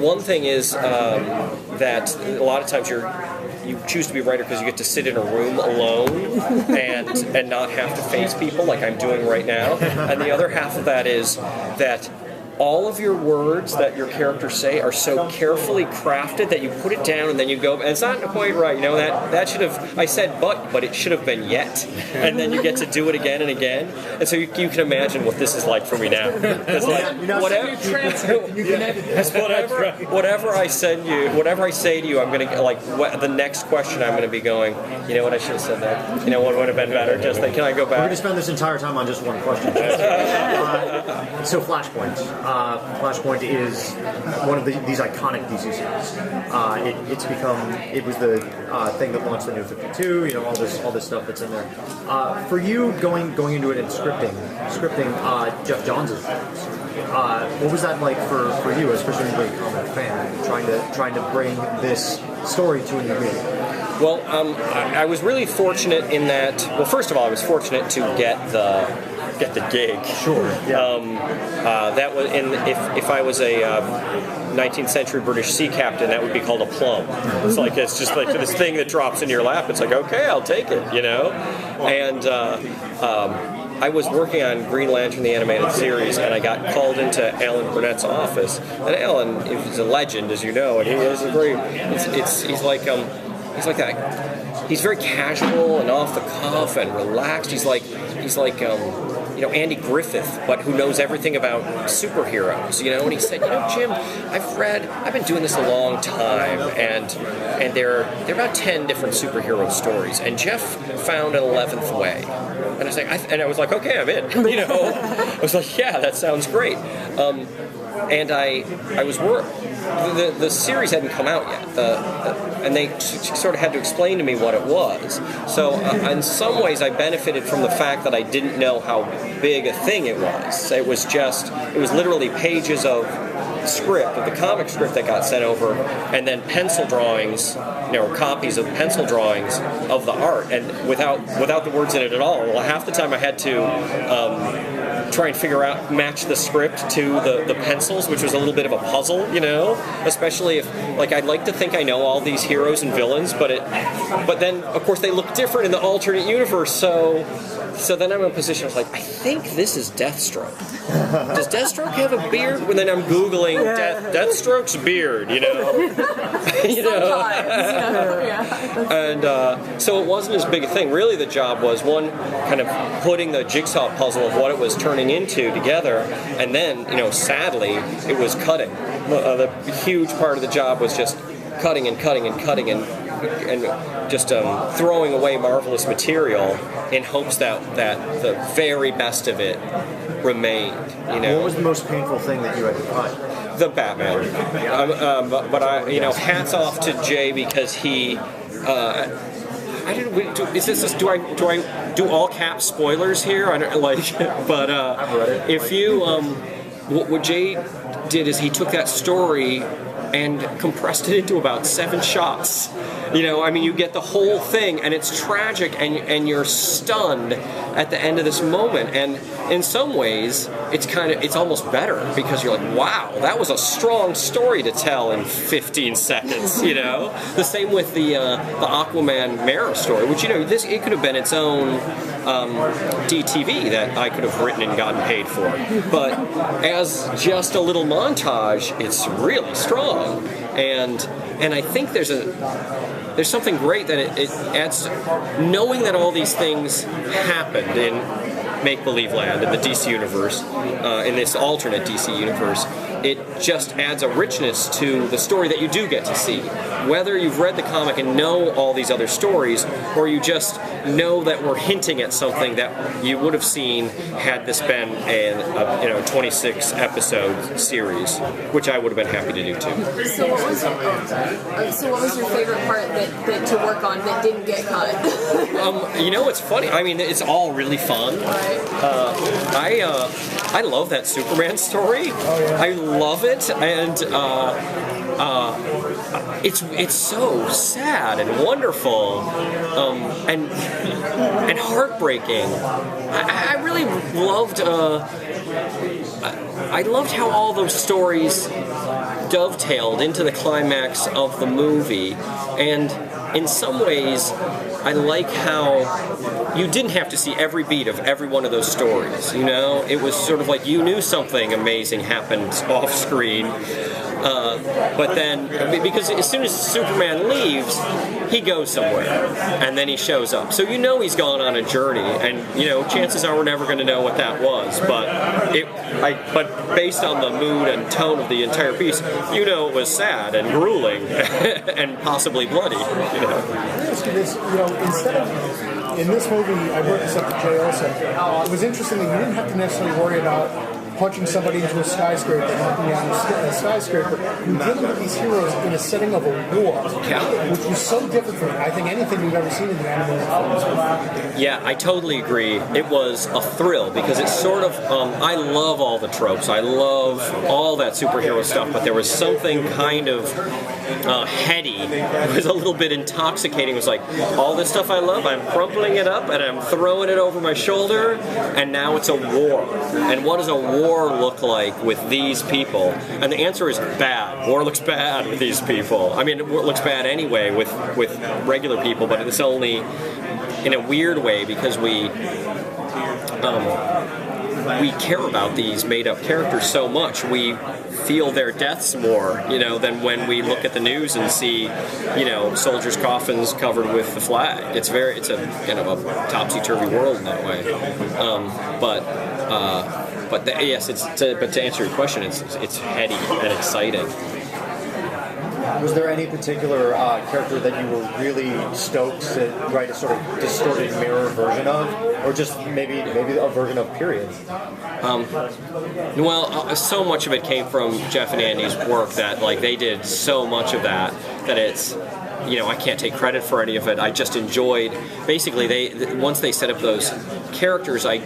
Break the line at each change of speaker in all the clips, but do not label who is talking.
One thing is that a lot of times you choose to be a writer because you get to sit in a room alone and not have to face people like I'm doing right now. And the other half of that is that all of your words that your characters say are so carefully crafted that you put it down and then you go, and it's not quite right, you know, that should have, I said but it should have been yet. And then you get to do it again and again. And so you can imagine what this is like for me now. It's like, whatever I send you, whatever I say to you, I'm going to, like, the next question I'm going to be going, you know what, I should have said that. You know what would have been better? Just like, can I go back?
We're going to spend this entire time on just one question. So Flashpoint. Flashpoint is one of these iconic DC series. It was the thing that launched the New 52. You know, all this stuff that's in there. For you, going into it and scripting Jeff Johns' films, what was that like for you as presumably a comic fan, trying to bring this story to a new medium?
Well, I was really fortunate in that. Well, first of all, I was fortunate to get the gig.
Sure. Yeah.
That was if I was a 19th century British sea captain, that would be called a plum. It's just like this thing that drops into your lap. It's like, okay, I'll take it, you know. And I was working on Green Lantern the animated series, and I got called into Alan Burnett's office. And Alan is a legend, as you know, and he is a great. He's like that. He's very casual and off the cuff and relaxed. He's like you know, Andy Griffith, but who knows everything about superheroes, you know? And he said, you know, Jim, I've been doing this a long time, and there are about 10 different superhero stories, and Jeff found an 11th way. And I was like, okay, I'm in, you know? I was like, yeah, that sounds great. And I was the series hadn't come out yet, and they sort of had to explain to me what it was. So in some ways, I benefited from the fact that I didn't know how big a thing it was. It was literally pages of script, of the comic script that got sent over, and then pencil drawings, you know, or copies of pencil drawings of the art, and without the words in it at all. Well, half the time I had to try and match the script to the pencils, which was a little bit of a puzzle, you know, especially if, like, I'd like to think I know all these heroes and villains, but then, of course, they look different in the alternate universe, so then I'm in a position of like, I think this is Deathstroke. Does Deathstroke have a beard? When then I'm Googling Deathstroke's beard, you know? you know? And so it wasn't as big a thing. Really the job was, one, kind of putting the jigsaw puzzle of what it was turning into together, and then, you know, sadly, it was cutting. The huge part of the job was just cutting and cutting and cutting and just throwing away marvelous material in hopes that the very best of it remained. You know,
what was the most painful thing that you had to cut?
The Batman. But I, you know, hats off to Jay because he. I didn't. Is this? Do I do all cap spoilers here? I don't like. But if you what Jay did is he took that story and compressed it into about 7 shots. You know, I mean, you get the whole thing, and it's tragic, and you're stunned at the end of this moment. And in some ways, it's almost better because you're like, wow, that was a strong story to tell in 15 seconds. You know, the same with the Aquaman Mara story, which, you know, it could have been its own DTV that I could have written and gotten paid for. But as just a little montage, it's really strong, and I think there's something great that it adds, knowing that all these things happened in make-believe land, in the DC universe, in this alternate DC universe. It just adds a richness to the story that you do get to see. Whether you've read the comic and know all these other stories, or you just know that we're hinting at something that you would have seen had this been a 26 episode series, which I would have been happy to do too.
So what was your favorite part that to work on that didn't get cut?
You know, it's funny. I mean, it's all really fun. I love that Superman story. Oh, yeah. I love it, and it's so sad and wonderful, and heartbreaking. I really loved. I loved how all those stories dovetailed into the climax of the movie, and in some ways, I like how you didn't have to see every beat of every one of those stories. You know, it was sort of like you knew something amazing happened off screen. But then, because as soon as Superman leaves, he goes somewhere, and then he shows up. So you know he's gone on a journey, and you know chances are we're never going to know what that was. But based on the mood and tone of the entire piece, you know it was sad and grueling and possibly bloody. You know.
This, you know, instead of in this movie, I brought this up to Jay also. It was interesting that you didn't have to necessarily worry about punching somebody into a skyscraper, knocking down a skyscraper. You're dealing with these heroes in a setting of a war, which was so different from, I think, anything we've ever seen in the animated films.
Yeah, I totally agree. It was a thrill because it's sort of, I love all the tropes. I love all that superhero stuff, but there was something kind of heady. It was a little bit intoxicating. It was like, all this stuff I love, I'm crumpling it up and I'm throwing it over my shoulder, and now it's a war. And what does a war look like with these people? And the answer is bad. War looks bad with these people. I mean, it looks bad anyway with regular people, but it's only in a weird way because we care about these made-up characters so much. We feel their deaths more, you know, than when we look at the news and see, you know, soldiers' coffins covered with the flag. It's a kind of a topsy-turvy world in that way. But to answer your question, it's heady and exciting.
Was there any particular character that you were really stoked to write a sort of distorted mirror version of, or just maybe a version of period?
So much of it came from Jeff and Andy's work that like they did so much of that it's, you know, I can't take credit for any of it. I just enjoyed, basically, once they set up those characters, I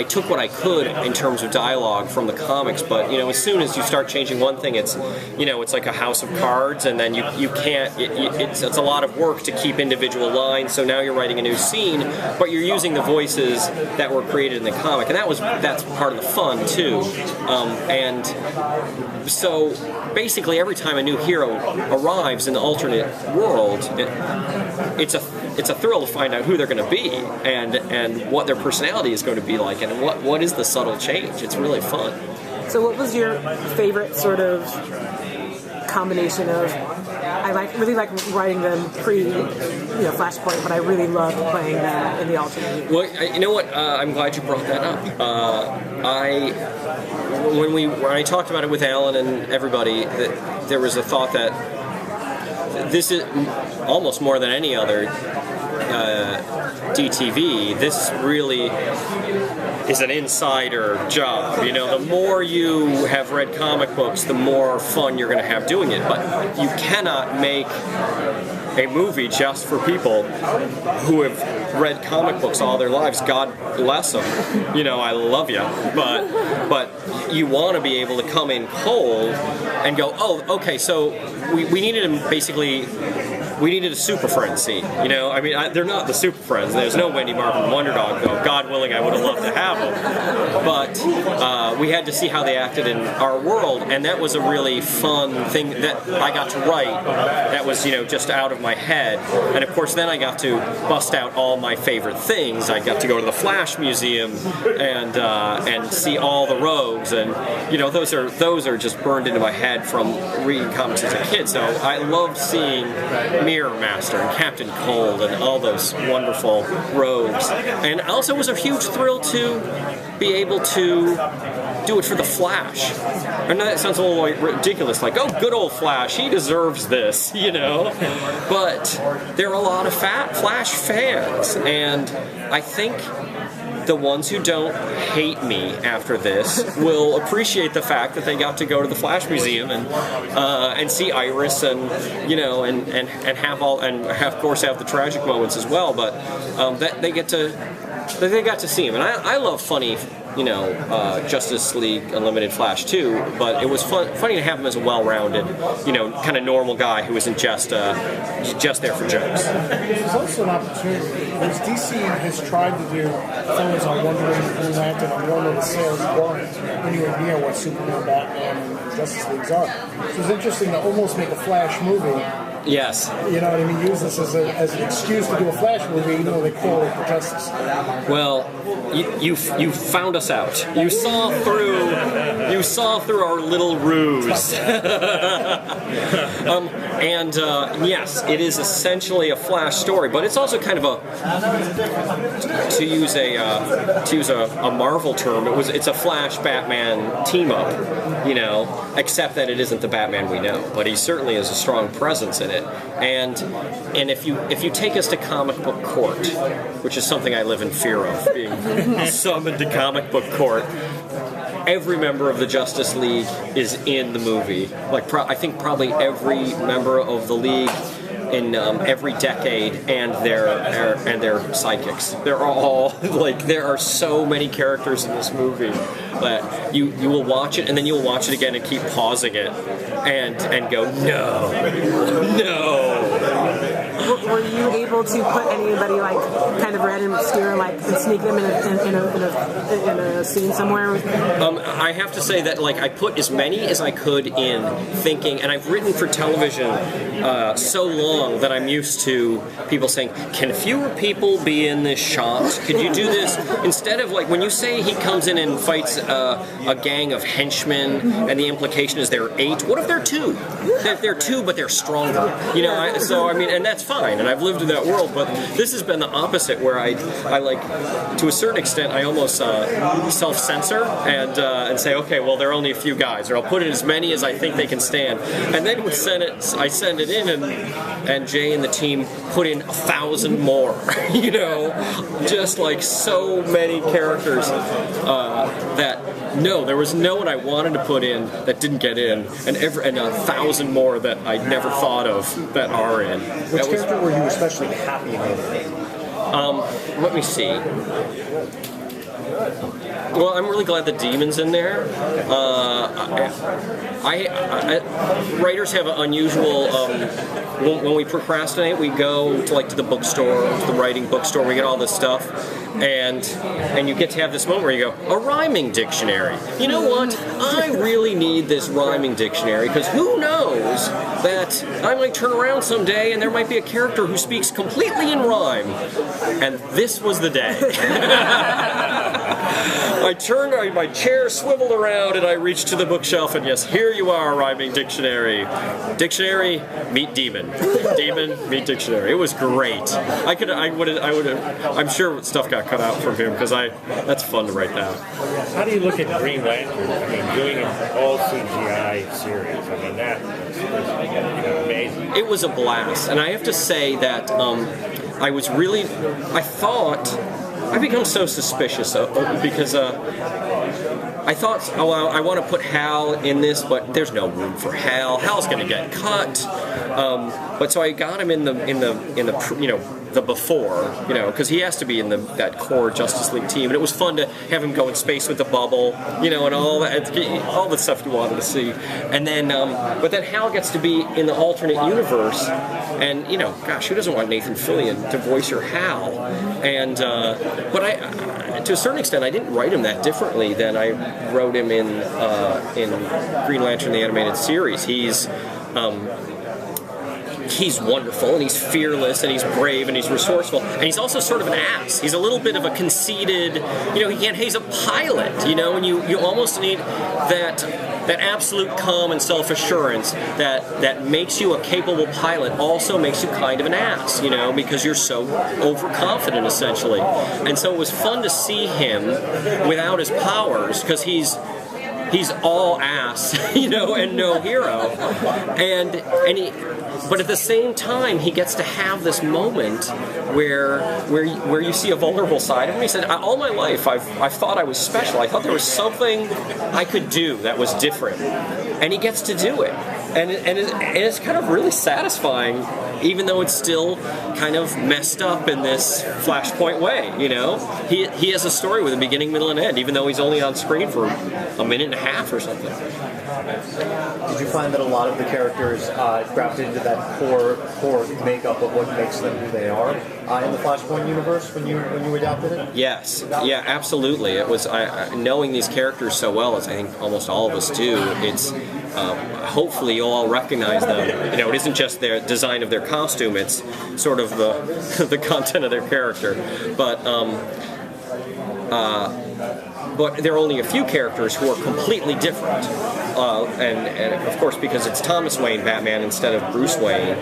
took what I could in terms of dialogue from the comics, but, you know, as soon as you start changing one thing, it's, you know, it's like a house of cards, and then you can't, it's a lot of work to keep individual lines, so now you're writing a new scene, but you're using the voices that were created in the comic, and that's part of the fun, too. And so, basically, every time a new hero arrives in the alternate world, it's a thrill to find out who they're going to be and what their personality is going to be like and what is the subtle change. It's really fun.
So what was your favorite sort of combination of, really like writing them Flashpoint, but I really loved playing them in the alternate.
Well, you know what? I'm glad you brought that up. When I talked about it with Alan and everybody, there was a thought that this is almost more than any other DTV. This really is an insider job. You know, the more you have read comic books, the more fun you're going to have doing it. But you cannot make a movie just for people who have read comic books all their lives. God bless them. You know, I love you. But you want to be able to come in cold and go, oh, okay, so we needed to basically... We needed a Super Friends scene, you know? I mean, they're not the Super Friends. There's no Wendy Marvin Wonder Dog, though. God willing, I would have loved to have them. But we had to see how they acted in our world, and that was a really fun thing that I got to write that was, you know, just out of my head. And, of course, then I got to bust out all my favorite things. I got to go to the Flash Museum and see all the rogues, and, you know, those are just burned into my head from reading comics as a kid. So I loved seeing Mirror Master and Captain Cold and all those wonderful rogues. And also it was a huge thrill to be able to do it for the Flash. I know that sounds a little ridiculous, like, oh, good old Flash, he deserves this, you know? But there are a lot of Flash fans, and I think the ones who don't hate me after this will appreciate the fact that they got to go to the Flash Museum and see Iris and, you know, and have all, and have, of course, have the tragic moments as well, but that they got to see him. And I love funny, you know, Justice League Unlimited Flash too, but it was funny to have him as a well-rounded, you know, kind of normal guy who isn't just there for jokes.
There's also an opportunity, because DC has tried to do things on Wonder Woman, Green Lantern, and Warner the sales weren't anywhere near what Superman, Batman, and Justice Leagues are. So it was interesting to almost make a Flash movie.
Yes.
You know what I mean? Use this as an excuse to do a Flash movie, even though they clearly protest us.
Well, you found us out. You saw through our little ruse. Yes, it is essentially a Flash story, but it's also kind of to use a Marvel term. It's a Flash Batman team up, you know, except that it isn't the Batman we know, but he certainly has a strong presence in it. And if you take us to comic book court, which is something I live in fear of, being summoned to comic book court, every member of the Justice League is in the movie. Like I think probably every member of the League in every decade, and their sidekicks. They're all like, there are so many characters in this movie that you will watch it, and then you'll watch it again and keep pausing it and go, no.
Were you able to put anybody like kind of red and obscure, like, and sneak them in a scene somewhere?
I have to say that like I put as many as I could in thinking, and I've written for television so long that I'm used to people saying, can fewer people be in this shot? Could you do this instead of like when you say he comes in and fights a gang of henchmen and the implication is there are 8? What if they're 2? They're 2, but they're stronger. You know, and that's fine, and I've lived in that world, but this has been the opposite, where I like, to a certain extent, I almost self-censor and say, okay, well, there are only a few guys, or I'll put in as many as I think they can stand, and then I send it in, and Jay and the team put in 1,000 more, you know, just like so many characters that, no, there was no one I wanted to put in that didn't get in, and 1,000 more that I never thought of that are in.
Which character were you especially happy with?
Let me see. Well, I'm really glad the Demon's in there. Writers have an unusual. When we procrastinate, we go to the bookstore, to the writing bookstore. We get all this stuff, and you get to have this moment where you go, a rhyming dictionary. You know what? I really need this rhyming dictionary, because who knows that I might turn around someday and there might be a character who speaks completely in rhyme. And this was the day. I turned, my chair swiveled around, and I reached to the bookshelf, and yes, here you are, rhyming dictionary. Dictionary, meet demon. Demon, meet dictionary. It was great. I'm sure stuff got cut out from him, because that's fun to write that.
How do you look at Green Lantern? I mean, doing an all CGI series. I mean, that was amazing.
It was a blast, and I have to say that I become so suspicious because I thought, oh, well, I want to put Hal in this, but there's no room for Hal. Hal's going to get cut. But so I got him in the before, because he has to be in that core Justice League team, and it was fun to have him go in space with the bubble, and all the stuff you wanted to see. And then, but then Hal gets to be in the alternate universe, and gosh, who doesn't want Nathan Fillion to voice your Hal? And but to a certain extent, I didn't write him that differently than I wrote him in Green Lantern the Animated Series. He's wonderful, and he's fearless, and he's brave, and he's resourceful, and he's also sort of an ass. He's a little bit of a conceited, he's a pilot, and you almost need that absolute calm and self-assurance that makes you a capable pilot also makes you kind of an ass, because you're so overconfident, essentially. And so it was fun to see him without his powers, because he's all ass, and no hero. But at the same time, he gets to have this moment where you see a vulnerable side of him. He said, all my life, I've thought I was special. I thought there was something I could do that was different. And he gets to do it. And it's kind of really satisfying, even though it's still kind of messed up in this Flashpoint way, He has a story with a beginning, middle, and end, even though he's only on screen for a minute and a half or something.
Did you find that a lot of the characters drafted into that core makeup of what makes them who they are in the Flashpoint universe when you adapted it?
Yes, yeah, absolutely. It was knowing these characters so well, as I think almost all of us do. hopefully you'll all recognize them. You know, it isn't just their design of their costume; it's sort of the the content of their character. But there are only a few characters who are completely different. And of course, because it's Thomas Wayne Batman instead of Bruce Wayne,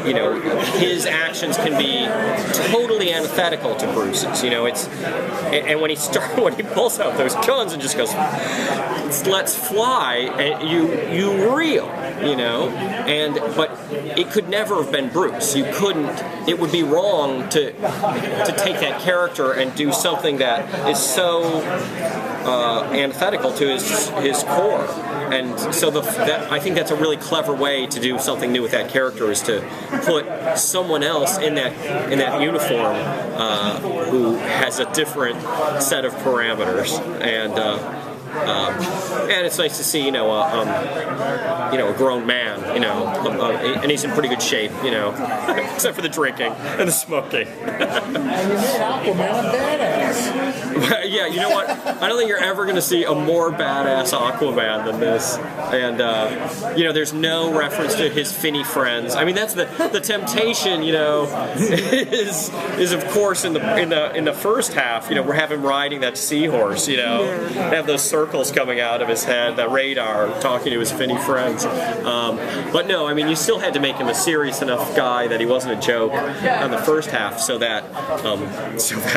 you know, his actions can be totally antithetical to Bruce's. You know, and when he pulls out those guns and just goes, "Let's fly," and you reel, you know, but it could never have been Bruce. You couldn't. It would be wrong to take that character and do something that is so antithetical to his core. And so I think that's a really clever way to do something new with that character, is to put someone else in that uniform who has a different set of parameters. And it's nice to see, you know, a grown man, you know, and he's in pretty good shape, you know, except for the drinking and the smoking.
And you made Aquaman a badass.
Yeah, you know what? I don't think you're ever going to see a more badass Aquaman than this. And you know, there's no reference to his finny friends. I mean, that's the temptation, you know, is of course in the first half, you know, we're having him riding that seahorse, you know, have those circles coming out of his head, the radar, talking to his finny friends. But no, I mean, you still had to make him a serious enough guy that he wasn't a joke on the first half, so that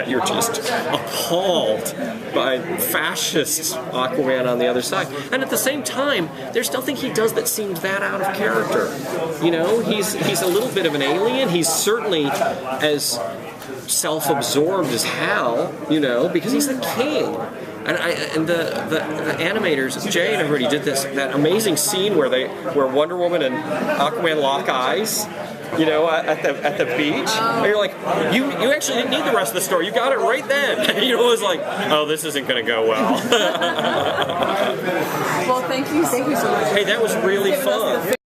you're just appalled by fascist Aquaman on the other side. And at the same time, there's nothing he does that seems that out of character. You know, he's a little bit of an alien. He's certainly as self-absorbed as hell, you know, because he's the king. And the animators, Jay and everybody, did that amazing scene where Wonder Woman and Aquaman lock eyes, you know, at the beach. And you're like, you actually didn't need the rest of the story. You got it right then. You know, it was like, oh, this isn't going to go well.
Well, thank you so much.
Hey, that was really fun.